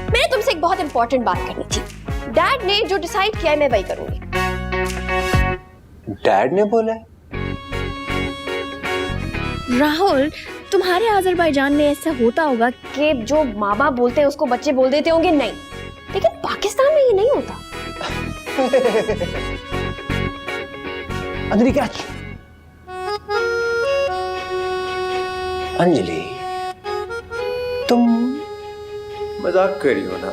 मैंने तुमसे एक बहुत इंपॉर्टेंट बात करनी थी। डैड ने जो डिसाइड किया है मैं वही करूंगी। डैड ने बोला है? राहुल, तुम्हारे अजरबैजान में ऐसा होता होगा कि जो माँ बाप बोलते हैं उसको बच्चे बोल देते होंगे नहीं, लेकिन पाकिस्तान में ये नहीं होता। अंजलि क्या? अंजलि तुम मजाक कर रही हो ना?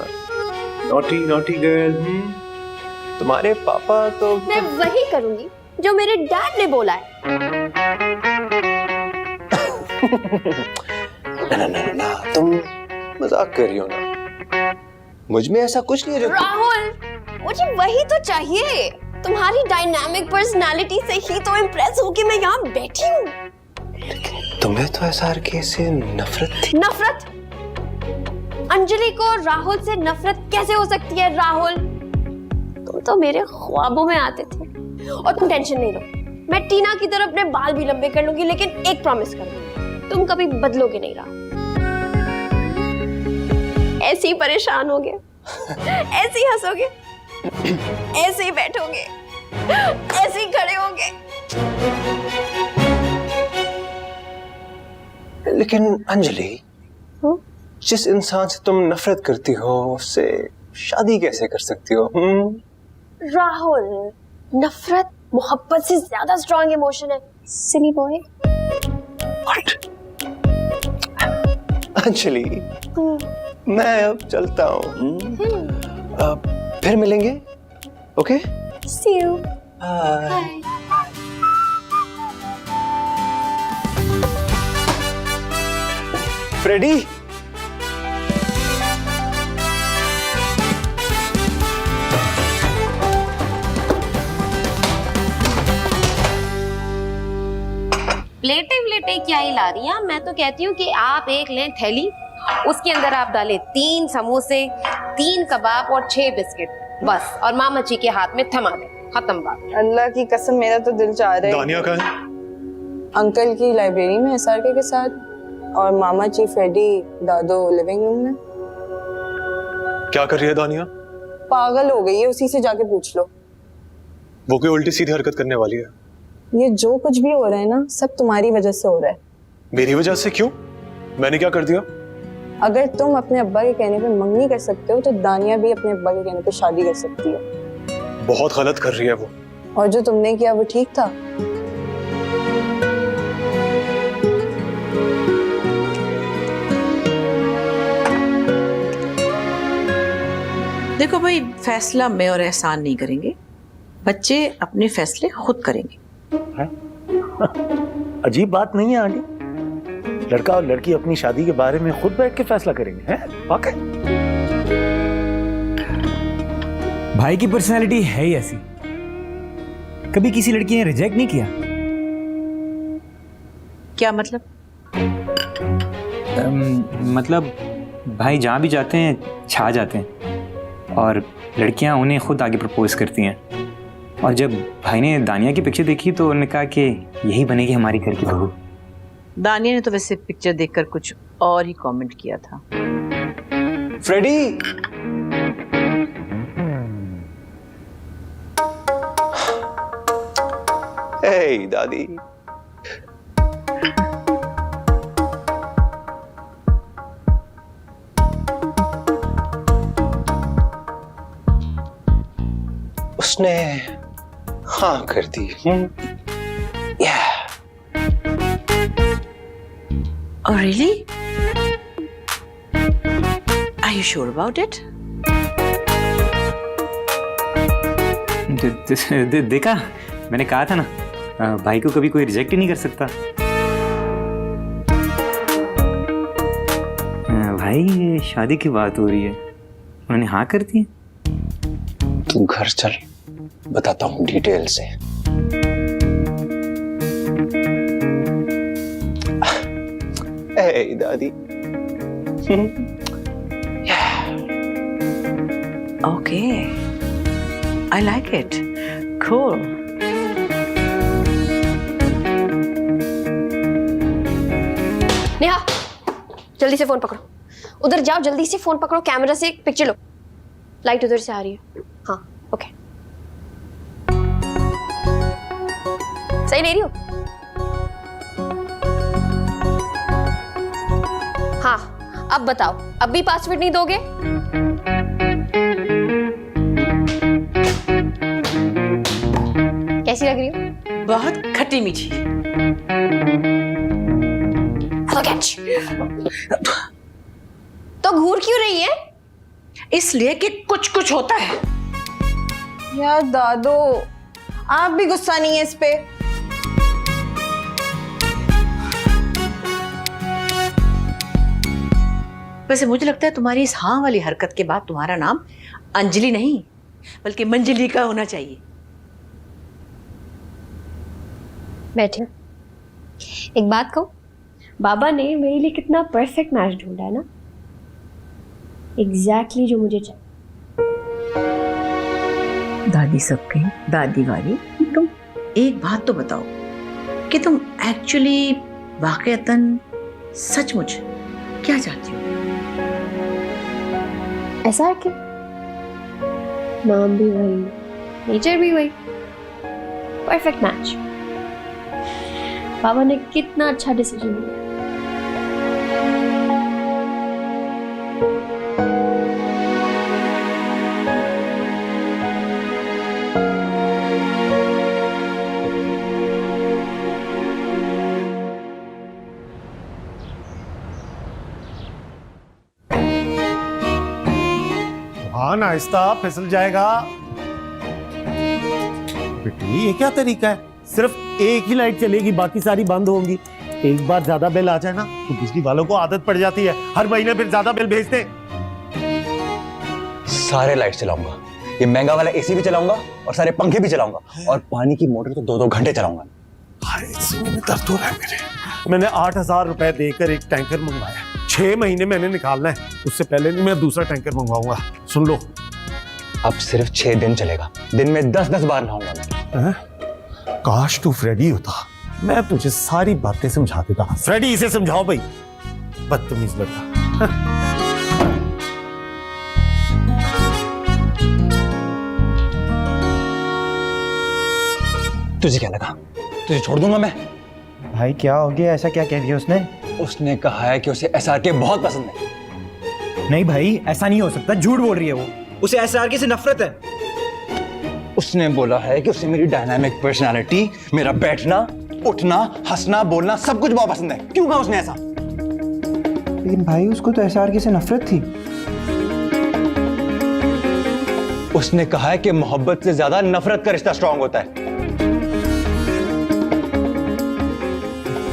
Naughty naughty girl. तुम्हारे पापा तो मैं वही करूंगी जो मेरे डैड ने बोला है। ना, तुम मजाक कर रही हो ना? मुझ में ऐसा कुछ नहीं है जो राहुल, मुझे वही तो चाहिए। तुम्हारी डायनामिक पर्सनालिटी से ही तो इम्प्रेस होके मैं यहाँ बैठी हूँ। तुम्हें तो एसआर के से नफरत थी। नफरत? अंजलि को राहुल से नफरत कैसे हो सकती है? राहुल, तुम तो मेरे ख्वाबों में आते थे। और तुम टेंशन नहीं लो, मैं टीना की तरह अपने बाल भी लंबे कर लूंगी, लेकिन एक प्रॉमिस करूंगी, तुम कभी बदलोगे नहीं। राहुल, ऐसे ही परेशान होगे, ऐसे ही हंसोगे, ऐसे ही बैठोगे, ऐसे ही खड़े होगे। लेकिन अंजलि, जिस इंसान से तुम नफरत करती हो उससे शादी कैसे कर सकती हो? राहुल, नफरत मोहब्बत से ज्यादा स्ट्रॉन्ग इमोशन है, सिली बॉय। What? अंजलि, मैं अब चलता हूँ। फिर मिलेंगे, okay? See you. Bye. Freddy, प्लेटें क्या ही ला रही हैं? मैं तो कहती हूँ कि आप एक लें थैली, उसके अंदर आप डालें 3 समोसे, 3 कबाब और 6 बिस्किट, बस, और मामा जी के हाथ में थमा दें, खत्म बात। अल्लाह की कसम, मेरा तो दिल चाह रहा है। दानिया कहाँ है? अंकल की लाइब्रेरी में एसआरके के साथ, और मामा जी फ्रेडी दादो लिविंग रूम में। क्या कर रही है दानिया? पागल हो गई है, उसी से जाके पूछ लो। वो कोई उल्टी सीधी हरकत करने वाली है? ये जो कुछ भी हो रहा है ना, सब तुम्हारी वजह से हो रहा है। मेरी वजह से? क्यों? मैंने क्या कर दिया? अगर तुम अपने अब्बा के कहने पे मंगनी कर सकते हो तो दानिया भी अपने अब्बा के कहने पे शादी कर सकती है। बहुत गलत कर रही है वो। और जो तुमने किया वो ठीक था? देखो भाई, फैसला मैं और एहसान नहीं करेंगे, बच्चे अपने फैसले खुद करेंगे। अजीब बात नहीं है आंटी, लड़का और लड़की अपनी शादी के बारे में खुद बैठ के फैसला करेंगे, हैं? वाकई भाई की पर्सनालिटी है ही ऐसी, कभी किसी लड़की ने रिजेक्ट नहीं किया। क्या मतलब? मतलब भाई जहाँ भी जाते हैं छा जाते हैं, और लड़कियां उन्हें खुद आगे प्रपोज करती हैं। और जब भाई ने दानिया की पिक्चर देखी तो उन्होंने कहा कि यही बनेगी हमारी घर की बहू। दानिया ने तो वैसे पिक्चर देखकर कुछ और ही कमेंट किया था। फ्रेडी, हे दादी, उसने हाँ कर दी। Oh really? Are you sure about it? देखा, मैंने कहा था ना, भाई को कभी कोई रिजेक्ट ही नहीं कर सकता। भाई शादी की बात हो रही है, उन्होंने हाँ कर दी। तू घर चल, बताता हूँ डिटेल से। ए दादी। Okay, I like it. Cool. Neha, जल्दी से फोन पकड़ो। उधर जाओ, जल्दी से फोन पकड़ो, कैमरा से एक पिक्चर लो। लाइट उधर से आ रही है। हाँ ओके, सही ले रही हो? हाँ अब बताओ, अब भी पासवर्ड नहीं दोगे? कैसी लग रही हो? बहुत खट्टी मीठी। तो घूर क्यों रही है? इसलिए कि कुछ कुछ होता है। यार दादो, आप भी गुस्सा नहीं है इस पे? वैसे मुझे लगता है तुम्हारी इस हाँ वाली हरकत के बाद तुम्हारा नाम अंजलि नहीं बल्कि मंजली का होना चाहिए। बैठे। एक बात कहूं, बाबा ने मेरे लिए कितना परफेक्ट मैच ढूंढा है ना, एग्जैक्टली जो मुझे चाहिए। दादी सबके दादी वाली। तुम एक बात तो बताओ कि तुम एक्चुअली वाकईतन सचमुच क्या चाहती हो? ऐसा है कि नाम भी वही, नेचर भी वही, परफेक्ट मैच। बाबा ने कितना अच्छा डिसीजन लिया। हाँ आहिस्ता, फिसल जाएगा। बेटी ये क्या तरीका है? सिर्फ एक ही लाइट चलेगी, बाकी सारी बंद होंगी। एक बार ज्यादा बिल आ जाए ना तो बिजली वालों को आदत पड़ जाती है, हर महीने फिर ज्यादा बिल भेजते हैं। सारे लाइट चलाऊंगा, ये महंगा वाला एसी भी चलाऊंगा और सारे पंखे भी चलाऊंगा और पानी की मोटर तो 2-2 घंटे चलाऊंगा। दर्द हो रहा है मेरे। मैंने 8,000 रुपए देकर एक टैंकर मंगवाया, 6 महीने मैंने निकालना है, उससे पहले नहीं मैं दूसरा टैंकर मंगवाऊंगा। सुन लो, अब सिर्फ 6 दिन चलेगा, दिन में 10-10 बार नहाऊंगा मैं। काश तू फ्रेडी होता, मैं तुझे सारी बातें समझा देता। फ्रेडी इसे समझाओ भाई, बदतमीज लड़का। तुझे क्या लगा तुझे छोड़ दूंगा मैं? भाई क्या हो गया? ऐसा क्या कह दिया उसने? उसने कहा है कि उसे एसआरके बहुत पसंद है। नहीं भाई ऐसा नहीं हो सकता, झूठ बोल रही है वो। उसे एसआरके से नफरत है। उसने बोला है कि उसे मेरी डायनामिक पर्सनालिटी, मेरा बैठना, उठना, हंसना, बोलना सब कुछ बहुत पसंद है। क्यों कहा उसने ऐसा? लेकिन भाई उसको तो एसआरके से नफरत थी। उसने कहा है कि मोहब्बत से ज्यादा नफरत का रिश्ता स्ट्रांग होता है।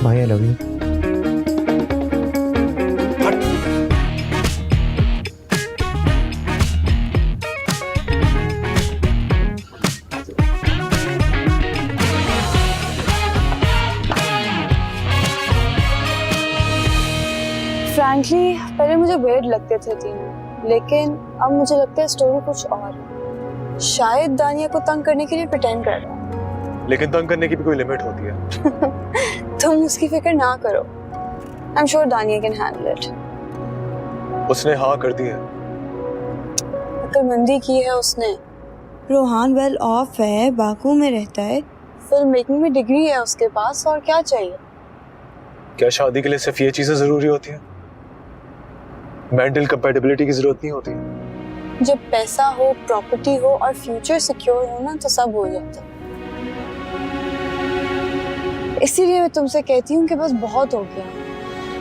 भाई आई लव यू। फ्रैंकली पहले मुझे वेird लगते थे तीनों, लेकिन अब मुझे लगता है स्टोरी कुछ और है। शायद दानिया को तंग करने के लिए प्रिटेंड कर रहा है। लेकिन तंग करने की भी कोई लिमिट होती है। तुम उसकी फिक्र ना करो, आई एम श्योर दानिया कैन हैंडल इट। उसने हाँ कर दी है। अक्लमंदी की है उसने। रोहान वेल ऑफ है, बाकू में रहता है, फिल्म मेकिंग में डिग्री है उसके पास, और क्या चाहिए? क्या शादी के लिए सिर्फ ये चीजें जरूरी होती हैं? मेंटल कंपैटिबिलिटी की जरूरत नहीं होती। जब पैसा हो, प्रॉपर्टी हो और फ्यूचर सिक्योर हो ना, तो सब हो जाता है। इसीलिए मैं तुमसे कहती हूँ कि बस बहुत हो गया,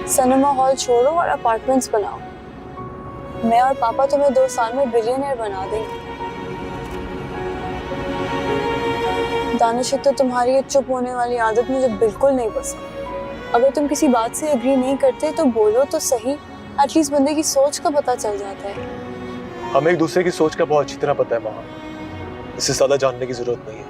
सिनेमा हॉल छोड़ो और अपार्टमेंट्स बनाओ। मैं और पापा तुम्हें 2 साल में बिलियनर बना देंगे। दानिश, तो तुम्हारी ये चुप होने वाली आदत मुझे बिल्कुल नहीं पसंद। अगर तुम किसी बात से एग्री नहीं करते तो बोलो तो सही, एटलीस्ट बंदे की सोच का पता चल जाता है। हमें एक दूसरे की सोच का बहुत अच्छी तरह पता है माँ, इससे ज्यादा जानने की जरूरत नहीं है।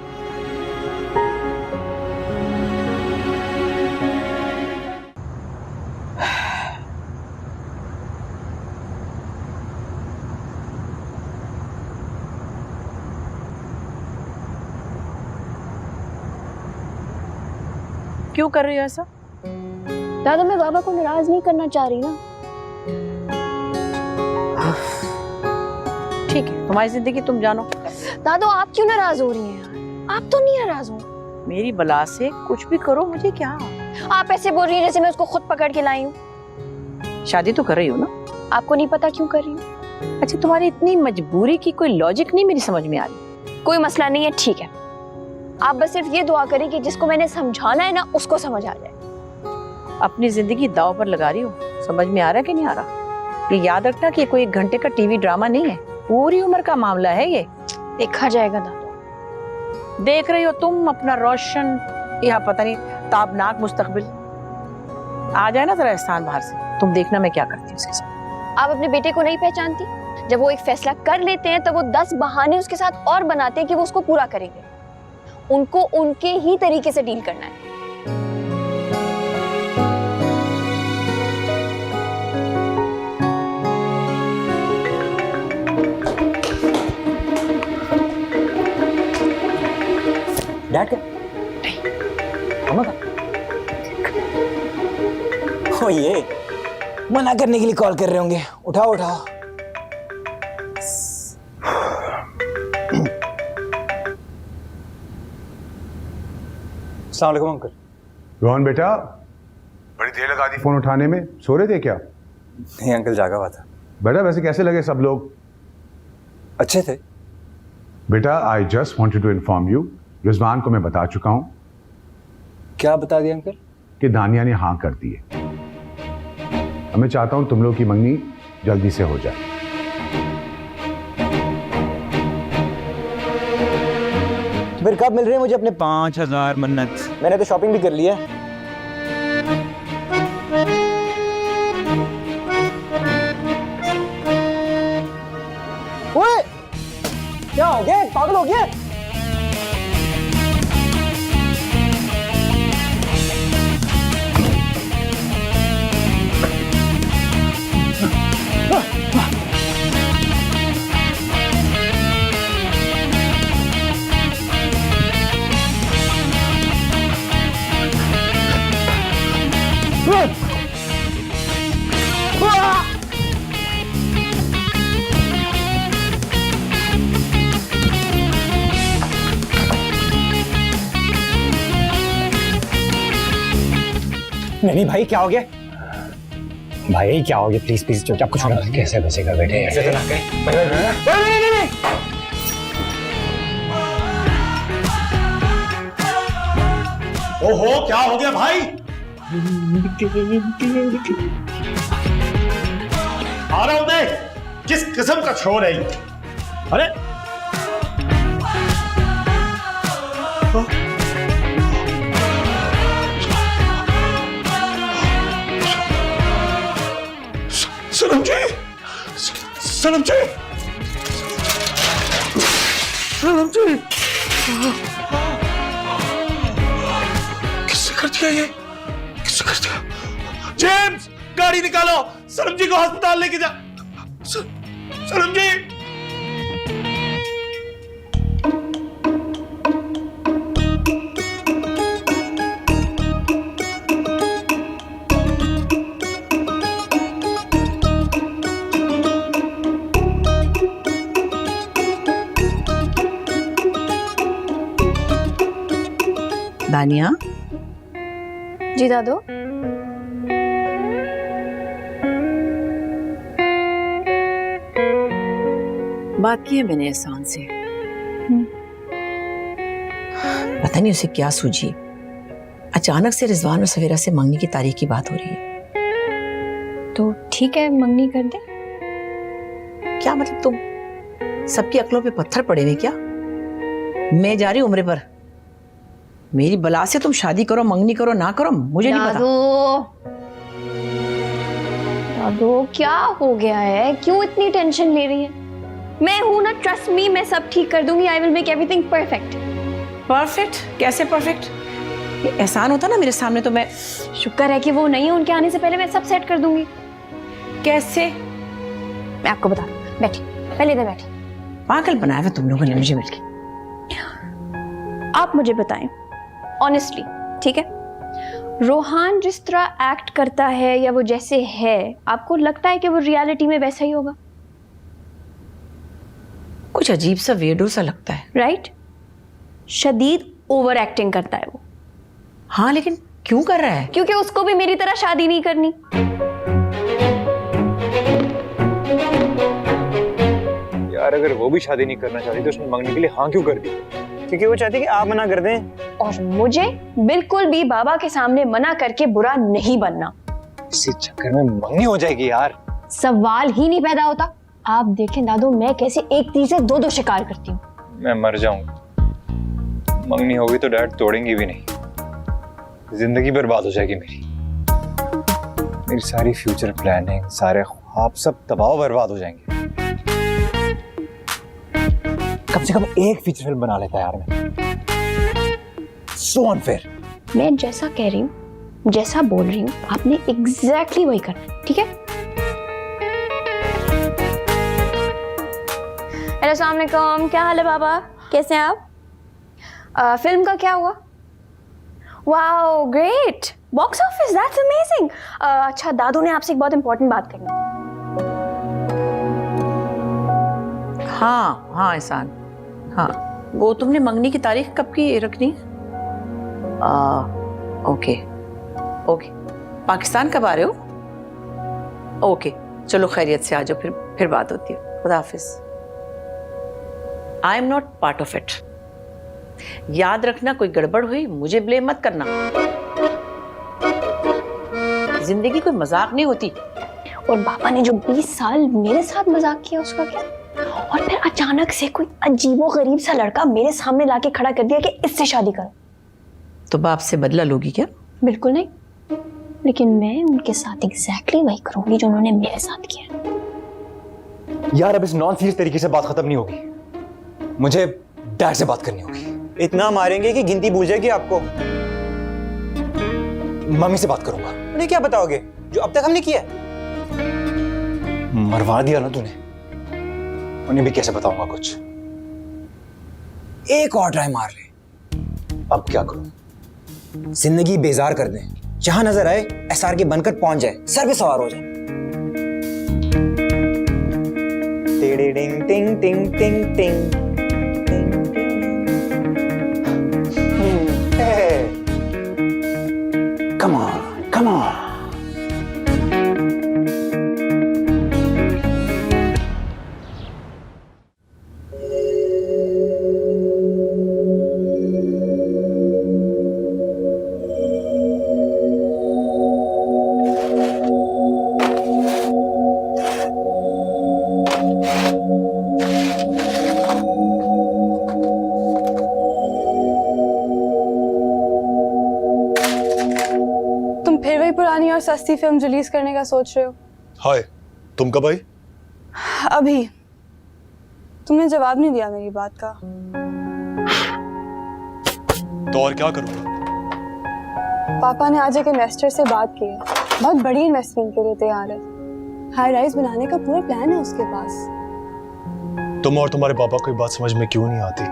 क्यों कर रही हो ऐसा? दादा मैं बाबा को नाराज नहीं करना चाह रही ना। ठीक है, तुम्हारी जिंदगी तुम जानो। दादू आप क्यों नाराज हो रही हैं यार? आप तो नहीं नाराज हो। मेरी बला से कुछ भी करो, मुझे क्या। आप ऐसे बोल रही हैं जैसे मैं उसको खुद पकड़ के लाई हूँ। शादी तो कर रही हो ना? आपको नहीं पता क्यों कर रही हूँ? अच्छा, तुम्हारी इतनी मजबूरी की कोई लॉजिक नहीं मेरी समझ में आ रही। कोई मसला नहीं है, ठीक है। आप बस सिर्फ ये दुआ करें कि जिसको मैंने समझाना है ना उसको समझ आ जाए। अपनी जिंदगी दांव पर लगा रही हो, समझ में आ रहा है कि नहीं आ रहा? ये याद रखना कि कोई 1 घंटे का टीवी ड्रामा नहीं है, पूरी उम्र का मामला है ये। देखा जाएगा दादू। देख रही हो तुम अपना रोशन या पता नहीं ताबनाक मुस्तकबिल। आ जाए ना जरा एहसान बाहर से, तुम देखना मैं क्या करती हूँ उसके साथ। आप अपने बेटे को नहीं पहचानती? जब वो एक फैसला कर लेते हैं तो वो 10 बहाने उसके साथ और बनाते हैं कि वो उसको पूरा करेंगे। उनको उनके ही तरीके से डील करना है। डैड क्या? मम्मा का? ओ ये मना करने के लिए कॉल कर रहे होंगे। उठाओ उठाओ। अस्सलाम वालेकुम अंकल। रोहन बेटा, बड़ी देर लगा दी फोन उठाने में, सो रहे थे क्या? नहीं अंकल, जागा हुआ था। बेटा वैसे कैसे लगे सब लोग? अच्छे थे बेटा, I just wanted to inform you, Rizwan को मैं बता चुका हूं क्या बता दिया अंकल? कि दानिया ने हाँ कर दी है। अब मैं चाहता हूं तुम लोग की मंगनी जल्दी से हो जाए। तो फिर कब मिल रहे हैं मुझे अपने 5000 मन्नत? मैंने तो शॉपिंग भी कर ली है। ओए क्या हो गया? पागल हो गया? नहीं भाई, क्या हो गया? भाई क्या हो गया? प्लीज प्लीज चुपचाप कुछ होना। कैसे बचेगा बेटे? ऐसे तो ना करें। ओहो, क्या हो गया भाई? आ रहा हूं मैं। किस किस्म का शोर है ये? अरे सनम जी, सनम जी, सनम जी, किसने कर दिया ये? किसने कर दिया? जेम्स, गाड़ी निकालो, सनम जी को अस्पताल लेके जा। सनम जी। दानिया, जी दादू। बात की है मैंने एहसान से। पता नहीं उसे क्या सूझी, अचानक से रिजवान और सवेरा से मंगनी की तारीख की बात हो रही है। तो ठीक है, मंगनी कर दे। क्या मतलब, तुम सबकी अक्लों पे पत्थर पड़े हुए क्या? मैं जा रही हूं उम्रे पर। मेरी बला से तुम शादी करो, मंगनी करो, ना करो, मुझे नहीं पता। दादू क्या हो गया है? क्यों इतनी टेंशन ले रही है? मैं हूं ना, ट्रस्ट मी, मैं सब ठीक कर दूंगी। I will make everything perfect. Perfect? कैसे परफेक्ट? ये एहसान होता ना मेरे सामने तो मैं। शुक्र है कि वो नहीं है, उनके आने से पहले मैं सब सेट कर दूंगी। कैसे? मैं आपको बता, बैठी, पहले इधर बैठी। पागल बनाया है तुम लोगों ने मुझे मिलके। आप मुझे बताएं ऑनेस्टली, ठीक है, रोहान जिस तरह एक्ट करता है या वो जैसे है, आपको लगता है कि वो रियलिटी में वैसा ही होगा? कुछ अजीब सा वेडो सा लगता है। राइट? शदीद ओवर एक्टिंग करता है वो। हाँ लेकिन क्यों कर रहा है? क्योंकि उसको भी मेरी तरह शादी नहीं करनी। यार अगर वो भी शादी नहीं करना चाहती तो उसने मंगनी के लिए हाँ क्यों कर दी? क्योंकि वो चाहती कि आप मना कर दें। और मुझे बिल्कुल भी बाबा के सामने मना करके बुरा नहीं बनना। इसी चक्कर में मंगनी हो जाएगी यार। सवाल ही नहीं पैदा होता। आप देखें दादू, मैं कैसे एक तीर से दो शिकार करती हूँ। मैं मर जाऊंगा, मंगनी होगी तो डैड तोड़ेंगी भी नहीं, जिंदगी बर्बाद हो जाएगी मेरी सारी फ्यूचर प्लानिंग, सारे ख्वाब सब तबाह बर्बाद हो जाएंगे। कम से कम एक फीचर फिल्म बना लेता यार मैं। So unfair. मैं जैसा कह रही हूँ, जैसा बोल रही हूँ, आपने एग्जैक्टली वही करना, ठीक है? हेलो, अस्सलाम वालेकुम। क्या हाल है बाबा, कैसे हैं आप? फिल्म का क्या हुआ? Wow great, box office, that's amazing. अच्छा, दादू ने आपसे एक बहुत इंपॉर्टेंट बात करनी है। हाँ हाँ एहसान, हाँ वो तुमने मंगनी की तारीख कब की रखनी? ओके ओके, पाकिस्तान कब आ रहे हो? ओके चलो खैरियत से आ जाओ, फिर बात होती है। खुदा हाफिज। I am not part of it. याद रखना, कोई गड़बड़ हुई मुझे ब्लेम मत करना। जिंदगी कोई मजाक नहीं होती। और बाबा ने जो 20 साल मेरे साथ मजाक किया उसका क्या? और फिर अचानक से कोई अजीबोगरीब सा लड़का मेरे सामने लाके खड़ा कर दिया कि इससे शादी करो। तो बाप से बदला लोगी क्या? बिल्कुल नहीं, लेकिन मैं उनके साथ एग्जैक्टली वही करूंगी जो उन्होंने मेरे साथ किया। यार अब इस नॉन सीरियस तरीके से बात खत्म नहीं होगी, मुझे डैड से बात करनी होगी। इतना मारेंगे कि गिनती भूल जाएगी आपको। मम्मी से बात करूंगा। उन्हें क्या बताओगे जो अब तक हमने किया? मरवा दिया ना तूने, उन्हें भी कैसे बताऊंगा कुछ। एक और ट्राई मार ले। अब क्या करूं? जिंदगी बेजार कर दें, जहां नजर आए एसआर के बनकर पहुंच जाए, सर पे सवार हो जाए। टिंग टिंग टिंग टिंग टिंग टिंग। Come on, come on. फिर वही पुरानी और सस्ती फिल्म रिलीज करने का सोच रहे हो? हाय, तुम कब आई? अभी। तुमने जवाब नहीं दिया मेरी बात का। तो और क्या करूंगा? पापा ने आज एक इन्वेस्टर से बात की है, बहुत बड़ी इन्वेस्टमेंट के लिए तैयार है। हाई राइज बनाने का पूरा प्लान है उसके पास। तुम और तुम्हारे पापा को ये बात समझ में क्यों नहीं आती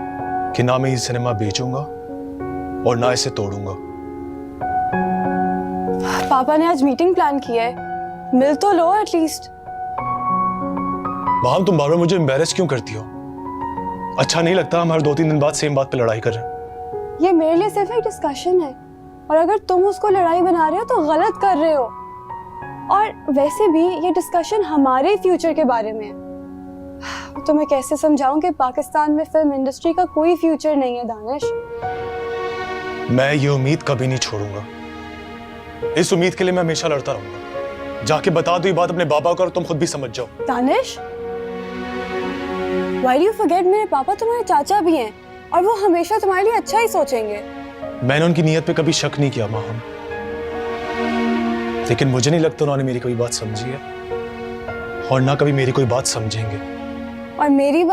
कि ना मैं ये सिनेमा बेचूंगा और ना इसे तोड़ूंगा? पापा ने आज मीटिंग प्लान की है, मिल तो लो एटलीस्ट। माम, तुम बार बार मुझे एम्बैरेस क्यों करती हो? अच्छा नहीं लगता हम हर 2-3 दिन बाद सेम बात पे लड़ाई कर रहे हैं? ये मेरे लिए सिर्फ एक डिस्कशन है, और अगर तुम उसको लड़ाई बना रहे हो तो गलत कर रहे हो। और वैसे भी ये डिस्कशन हमारे फ्यूचर के बारे में है। तो मैं कैसे समझाऊं कि पाकिस्तान में फिल्म इंडस्ट्री का कोई फ्यूचर नहीं है दानिश। मैं ये उम्मीद कभी नहीं छोड़ूंगा। इस उम्मीद के लिए मैं हमेशा लड़ता रहूंगा। जाके बता दो ये बात अपने बाबा को और तुम खुद भी समझ जाओ। Danish, why do you forget, मेरे पापा तुम्हारे चाचा भी हैं और वो हमेशा तुम्हारे लिए अच्छा ही सोचेंगे। मैंने उनकी नीयत पे कभी शक नहीं किया माहम, लेकिन मुझे नहीं लगता उन्होंने मेरी कोई बात समझी है और ना कभी मेरी कोई बात समझेंगे। और मेरी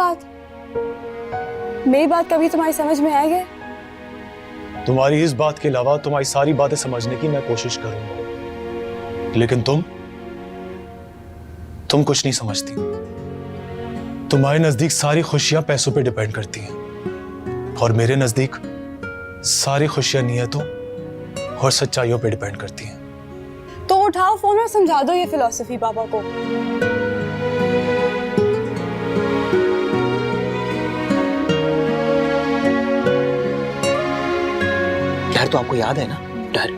बात कभी तुम्हारी समझ में आएगी? तुम्हारी इस बात के अलावा तुम्हारी सारी बातें समझने की मैं कोशिश करूंगा, लेकिन तुम कुछ नहीं समझती। तुम्हारे नजदीक सारी खुशियां पैसों पे डिपेंड करती हैं और मेरे नजदीक सारी खुशियां नियतों और सच्चाइयों पे डिपेंड करती हैं। तो उठाओ फोन और समझा दो ये फिलॉसफी पापा को। डर तो आपको याद है ना? डर,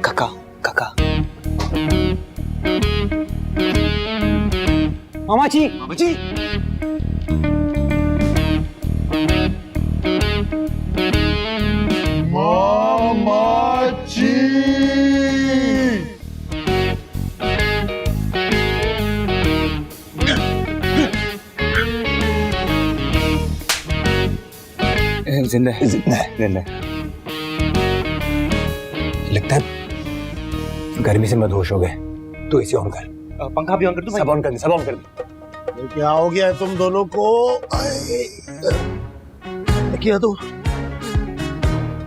काका काका। मामा जी मामा जी, जिंदा है, जिंदा है, जिंदा है। लगता है गर्मी से मदहोश हो गए। तू एसी ऑन कर। पंखा भी ऑन कर दूं? सब ऑन कर दे, सब ऑन कर दे। क्या हो गया है तुम दोनों को? किया तो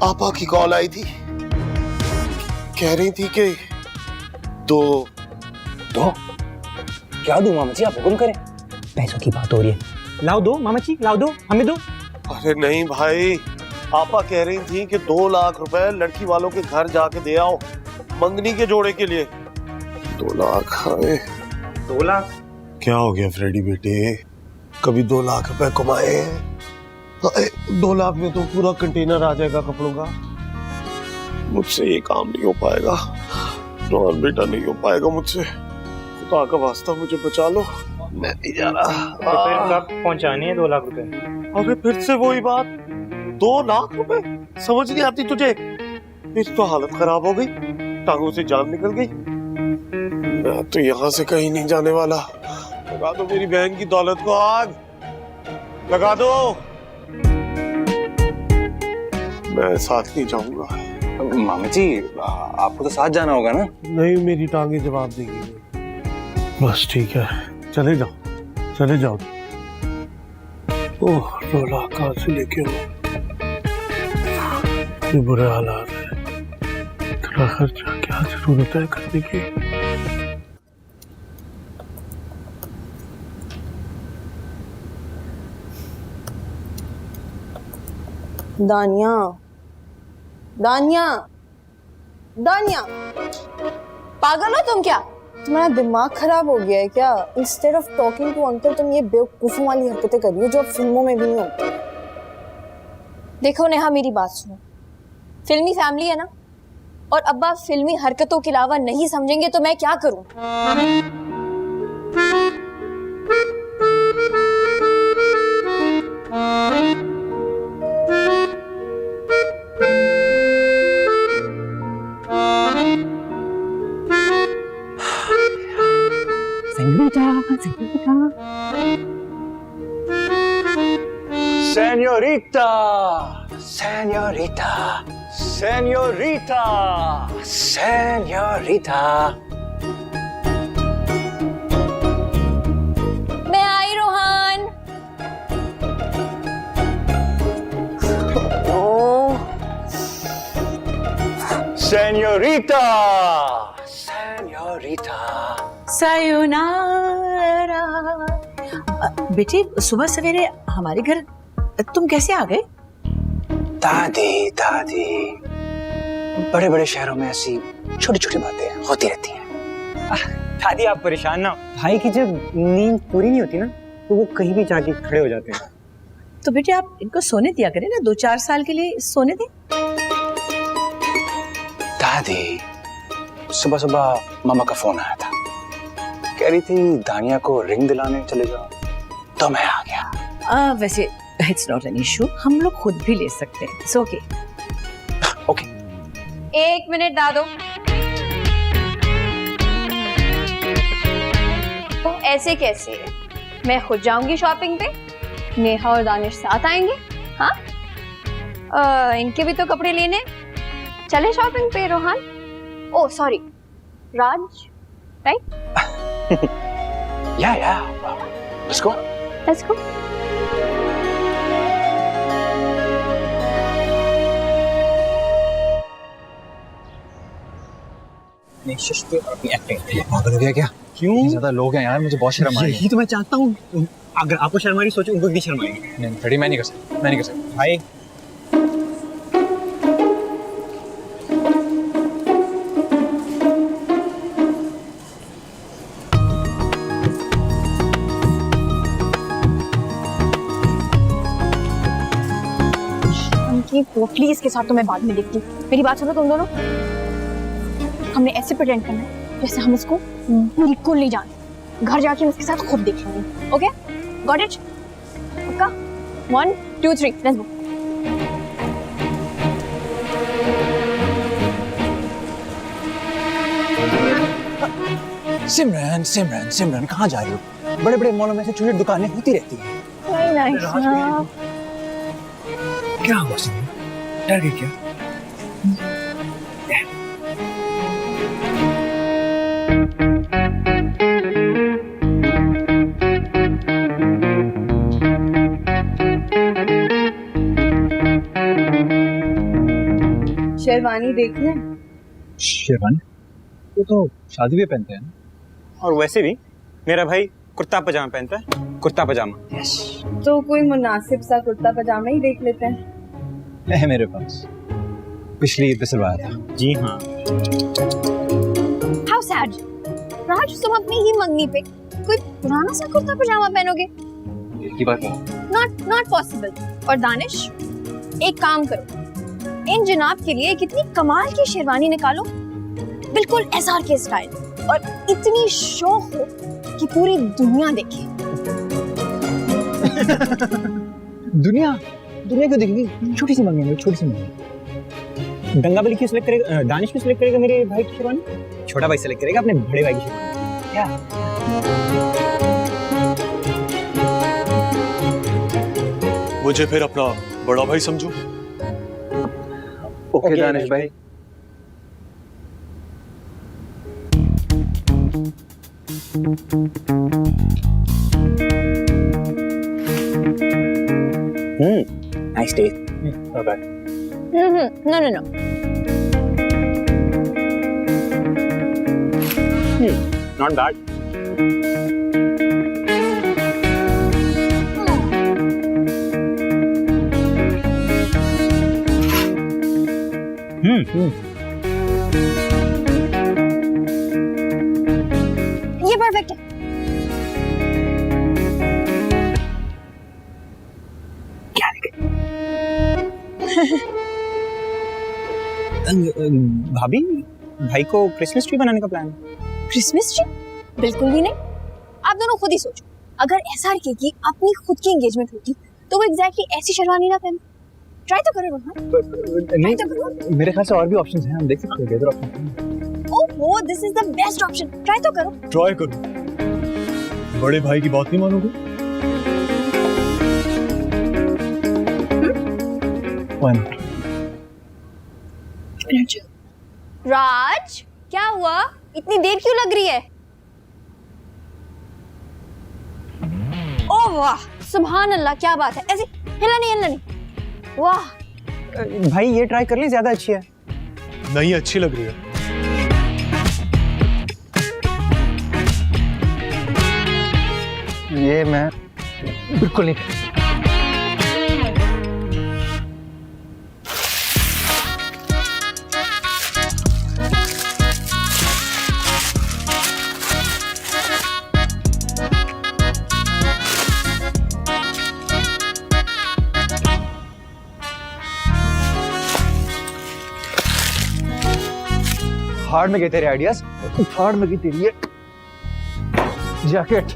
आपा की कॉल आई थी, कह रही थी कि दो क्या दूं मामा जी, आप हुक्म करें। पैसों की बात हो रही है, लाओ दो मामा जी, लाओ दो, हमें दो। अरे नहीं भाई, आपा कह रही थी कि 2 लाख रुपए लड़की वालों के घर जाके दे आओ मंगनी के जोड़े के लिए। 2 लाख? अरे 2 लाख? क्या हो गया फ्रेडी बेटे, कभी 2 लाख रुपए कमाए हैं? 2 लाख में तो पूरा कंटेनर आ जाएगा कपड़ों का। मुझसे ये काम नहीं हो पाएगा रोहन बेटा, नहीं हो पाएगा मुझसे। खुदा का वास्ता मुझे बचा लो, मैं नहीं जा रहा। तो फिर कब पहुंचाने हैं 2 लाख रुपए? अबे फिर से वही बात, 2 लाख रुपए? समझ नहीं आती तुझे? फिर तो हालत खराब हो गई, टांगों से जान निकल गई। मैं तो यहाँ से कहीं नहीं जाने वाला। लगा दो मेरी बहन की दौलत को आग, लगा दो। मैं साथ नहीं जाऊंगा। मामा जी, आपको तो साथ जाना होगा ना? नहीं, मेरी टांगे जवाब देगी। बस ठीक है, चले जाओ, चले जाओ। ओह, 2 लाख कहाँ से लेके आओ? ये बुरे हालात है, थोड़ा खर्चा क्या जरूरत है करने की? दानिया, दानिया, दानिया, पागल हो तुम क्या? तुम्हारा दिमाग खराब हो गया है क्या? Instead of talking to uncle तुम ये बेवकूफों वाली हरकतें कर रही हो जो अब फिल्मों में भी नहीं होती। देखो नेहा, मेरी बात सुनो, फिल्मी फैमिली है ना, और अब आप फिल्मी हरकतों के अलावा नहीं समझेंगे तो मैं क्या करूं? Senorita, senorita, senorita, senorita. मैं आई रोहन। Senorita, senorita. सायोनारा। बेटे, सुबह सवेरे हमारे घर तुम कैसे आ गए? दादी दादी, बड़े बड़े शहरों में ऐसी छोटी छोटी बातें होती रहती हैं। दादी आप परेशान ना हो, भाई की जब नींद पूरी नहीं होती ना तो वो कहीं भी जाके खड़े हो जाते हैं। तो बेटे आप इनको सोने दिया करें ना, 2-4 साल के लिए सोने दें। दादी, सुबह सुबह मामा का फोन आया था, कह रही थी दानिया को रिंग दिलाने चले जाओ, तो मैं आ गया। वैसे इट्स नॉट एन इशू, हम लोग खुद भी ले सकते हैं। It's okay. ओके। 1 मिनट दादो। तो ऐसे कैसे? मैं खुद जाऊंगी शॉपिंग पे, नेहा और दानिश साथ आएंगे। हाँ, इनके भी तो कपड़े लेने, चले शॉपिंग पे रोहन। ओ सॉरी, राज, राइट? या लेट्स गो, लेट्स गो। अपनी एक्टिंग पागल हो गया क्या? क्यों? ज्यादा लोग हैं यार, मुझे बहुत शर्म आ रही है। यही तो मैं चाहता हूँ, अगर आपको शर्म आ रही सोचो उनको भी शर्म आएगी। नहीं थोड़ी, मैं नहीं कर सकता, मैं नहीं कर सकता भाई। अपनी पोटली इसके साथ तो मैं बाद में देखती हूँ। मेरी बात सुनो तुम दोनों, हमने ऐसे प्रिटेंड करना है जैसे हम इसको बिल्कुल नहीं जानते। घर जाके हम इसके साथ खुद देख लेंगे। Okay, got it? पक्का? 1 2 3 लेट्स गो। सिमरन सिमरन सिमरन कहाँ जा रही हो? बड़े बड़े मॉलों में से छोटी दुकानें होती रहती हैं। क्या हुआ सिमरन? डर गई क्या? शेरवानी देख लें। शेरवानी? वो तो शादी में पहनते हैं ना। और वैसे भी मेरा भाई कुर्ता पजामा पहनता है, कुर्ता पजामा। यस। तो कोई मुनासिब सा कुर्ता पजामा ही देख लेते हैं। है मेरे पास, पिछली ईद पे सिलवाया था। जी हाँ। How sad. राज, तुम अपनी ही मंगनी पे कोई पुराना सा कुर्ता पजामा पहनोगे? की बात है। Not possible. और दानिश, एक काम करो, इन जनाब के लिए कितनी कमाल की शेरवानी निकालो, बिल्कुल एसआर के स्टाइल, और इतनी शौक हो कि पूरी दुनिया देखे। दुनिया क्यों दिखेगी? छोटी सी मंगेंगे, छोटी सी मंगेंगे। गंगा बली क्यों सिलेक्ट करेगा? दानिश क्यों सिलेक्ट करेगा मेरे भाई की शेरवानी? छोटा भाई सिलेक्ट करेगा अपने बड़े भाई की शेरवानी। क्या? मुझे फिर अपना बड़ा भाई समझो। ओके दानिश भाई। Nice day. Not bad. No. Not bad. ये परफेक्ट है। भाभी, भाई को क्रिसमस ट्री बनाने का प्लान है। Christmas tree? बिल्कुल भी नहीं। आप दोनों खुद ही सोचो, अगर एसआर की अपनी खुद की एंगेजमेंट होती तो वो एग्जैक्टली ऐसी शेरवानी ना पहनते। ट्राई तो करो रोहन। नहीं, मेरे ख्याल से और भी ऑप्शंस हैं, हम देख सकते हैं। बेहतर option. Oh, this is the best option. Try तो करो। ट्राई करो। बड़े भाई की बात नहीं मानोगे? राज, क्या हुआ? इतनी देर क्यों लग रही है? ओह वाह, सुभान अल्लाह, क्या बात है। ऐसे हिलना नहीं। वाह भाई, ये ट्राई कर लें, ज्यादा अच्छी है। नहीं, अच्छी लग रही है। ये मैं बिल्कुल नहीं। हार्ड में गए तेरे आइडियाज, हार्ड में गई तेरी ये जैकेट।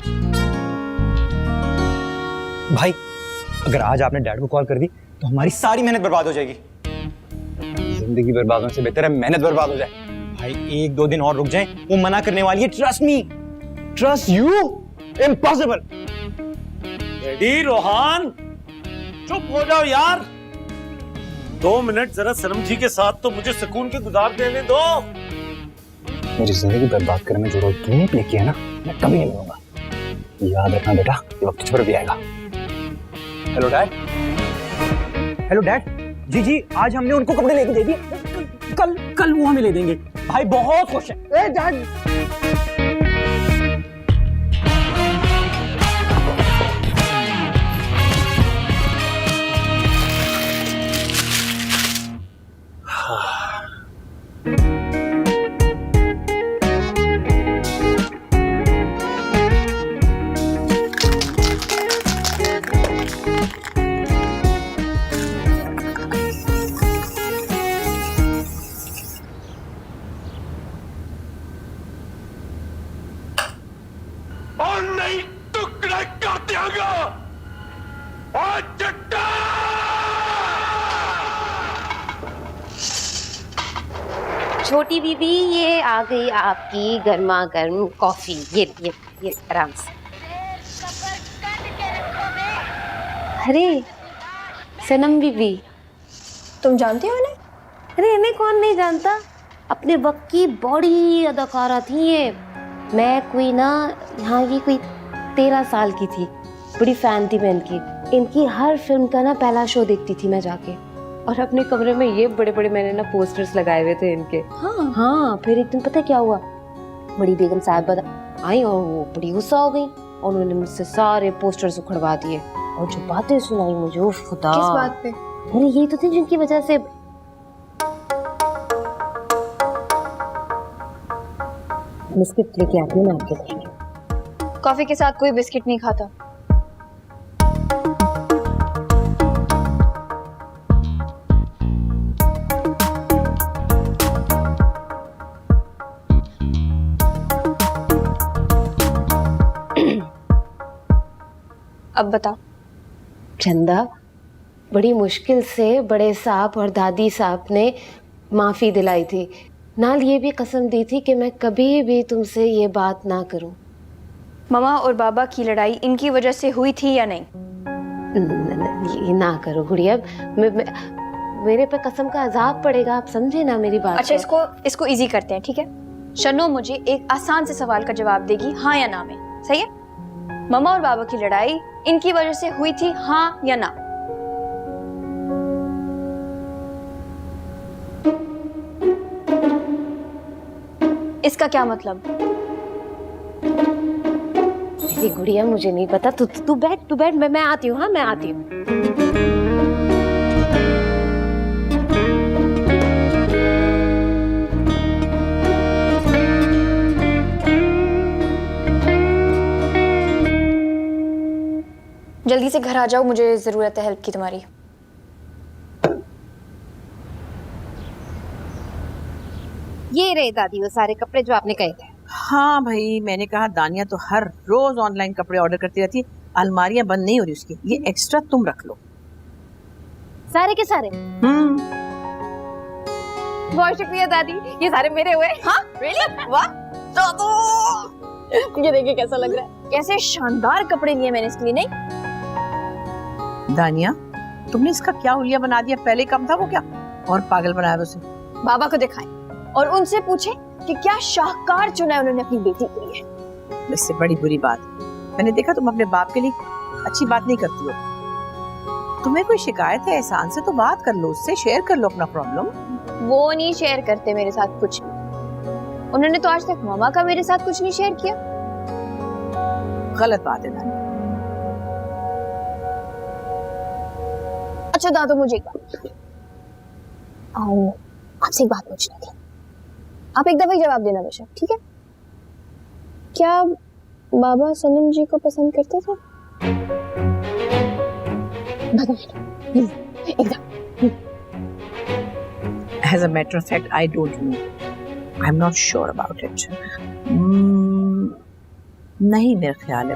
भाई, अगर आज आपने डैड को कॉल कर दी तो हमारी सारी मेहनत बर्बाद हो जाएगी। जिंदगी बर्बाद होने से बेहतर है मेहनत बर्बाद हो जाए। भाई, 1-2 दिन और रुक जाएं, वो मना करने वाली है। Trust me, trust you. Impossible. Ready Rohan? चुप हो जाओ यार। 2 मिनट जरा सरम जी के साथ तो मुझे सुकून के गुजार देने दो। मेरी जिंदगी बर्बाद करने में जो रोल तूने प्ले किया ना, मैं कभी नहीं लूंगा। याद रखना बेटा, ये वक्त तुझ पर भी आएगा। Hello dad. Hello dad. जी, आज हमने उनको कपड़े लेके दे दिए। कल वो हमें ले देंगे। भाई बहुत खुश है। ए डैड। नहीं कर दिया और चिट्टा। छोटी बीबी, ये आ गई आपकी गर्मा गर्म कॉफी। ये आराम से। अरे सनम बीबी, तुम जानती हो इन्हें? अरे इन्हें कौन नहीं जानता, अपने वक्त की बड़ी अदाकारा थी ये। मैं कोई ना यहाँ की कोई 13 साल की थी, बड़ी फैन थी मैं इनकी हर फिल्म का ना पहला शो देखती थी मैं जाके। और अपने कमरे में ये बड़े बड़े मैंने ना पोस्टर्स लगाए हुए थे इनके। हाँ, फिर एक दिन पता क्या हुआ, बड़ी बेगम साहब आई और वो बड़ी गुस्सा हो गई और उन्होंने मुझसे सारे पोस्टर्स उखड़वा दिए और जो बातें सुनाई मुझे, उफ खुदा। किस बात पे? अरे ये तो थी जिनकी वजह से। बिस्किट लेके आती हूँ मैं आपके लिए। कॉफी के साथ कोई बिस्किट नहीं खाता। अब बताओ। चंदा, बड़ी मुश्किल से बड़े साहब और दादी साहब ने माफी दिलाई थी, नाल ये भी कसम दी थी कि मैं कभी भी तुमसे ये बात ना करूं। ममा और बाबा की लड़ाई इनकी वजह से हुई थी या नहीं? ये ना करो गुड़िया, मेरे पे कसम का अजाब पड़ेगा, आप समझे ना मेरी बात। अच्छा, इसको इजी करते हैं, ठीक है? शनो मुझे एक आसान से सवाल का जवाब देगी, हाँ या ना में, सही है? ममा और बाबा की लड़ाई इनकी वजह से हुई थी, हाँ या ना? इसका क्या मतलब? ये गुड़िया मुझे नहीं पता, तू बैठ, मैं आती हूँ। हाँ, मैं आती हूँ। जल्दी से घर आ जाओ, मुझे जरूरत है हेल्प की तुम्हारी। ये रहे दादी वो सारे कपड़े जो आपने कहे थे। हाँ भाई, मैंने कहा दानिया तो हर रोज ऑनलाइन कपड़े ऑर्डर करती रहती है, अलमारियां बंद नहीं हो रही उसकी। ये एक्स्ट्रा तुम रख लो। सारे के सारे? बहुत शुक्रिया दादी, ये सारे मेरे हुए। हाँ, रियली? वाह, ये देखिए कैसा लग रहा है, कैसे शानदार कपड़े लिए मैंने इसके लिए। नहीं दानिया, तुमने इसका क्या हुलिया बना दिया? पहले कम था वो, क्या और पागल बनाया उसे? बाबा को दिखाएं और उनसे पूछें कि क्या शाहकार चुना है उन्होंने अपनी बेटी के लिए। इससे बड़ी बुरी बात, मैंने देखा तुम अपने बाप के लिए अच्छी बात नहीं करती हो। तुम्हें कोई शिकायत है एहसान से तो बात कर लो, उससे शेयर कर लो अपना प्रॉब्लम। वो नहीं शेयर करते मेरे साथ कुछ भी। उन्होंने तो आज तक मामा का मेरे साथ कुछ नहीं शेयर किया। गलत बात है दानिया। अच्छा दादू, मुझे एक बात, आपसे एक बात पूछनी थी, आप एक दफा जवाब देना बेशक, ठीक है? क्या बाबा सनम जी को पसंद करते थे? As a matter of fact, I don't know. I'm not sure about it. नहीं, मेरा ख्याल है